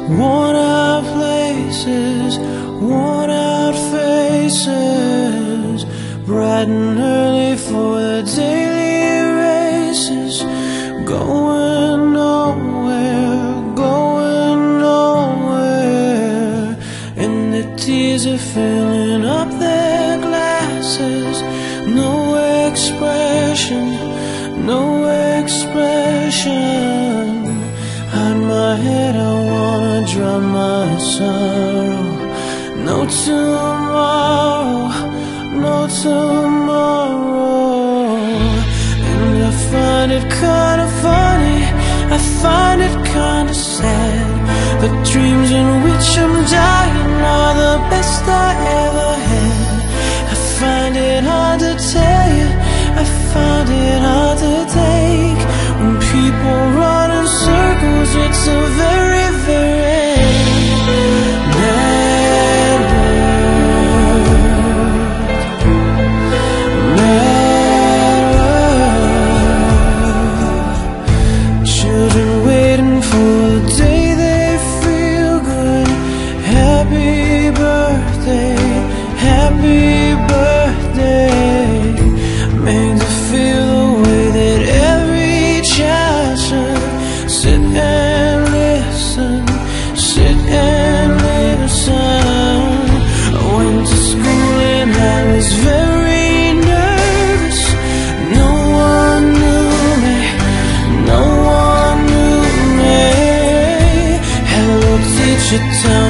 worn out places, worn out faces, bright and early for the daily races, going nowhere, going nowhere, and the tears are filling up their glasses. No expression, no expression. Hide my head, I wanna drown my sorrow. No tomorrow, no tomorrow. And I find it kinda funny, I find it kinda sad. The dreams in which I'm dying are the best I ever had. I find it hard to tell you, I find it hard to take. When people run in circles, it's a very, very mad world. Mad world. Children waiting for the day they feel good. Happy birthday, happy birthday. Made to feel the way that every child should. Sit and listen, sit and listen. I went to school and I was very nervous. No one knew me, no one knew me. Hello teacher, tell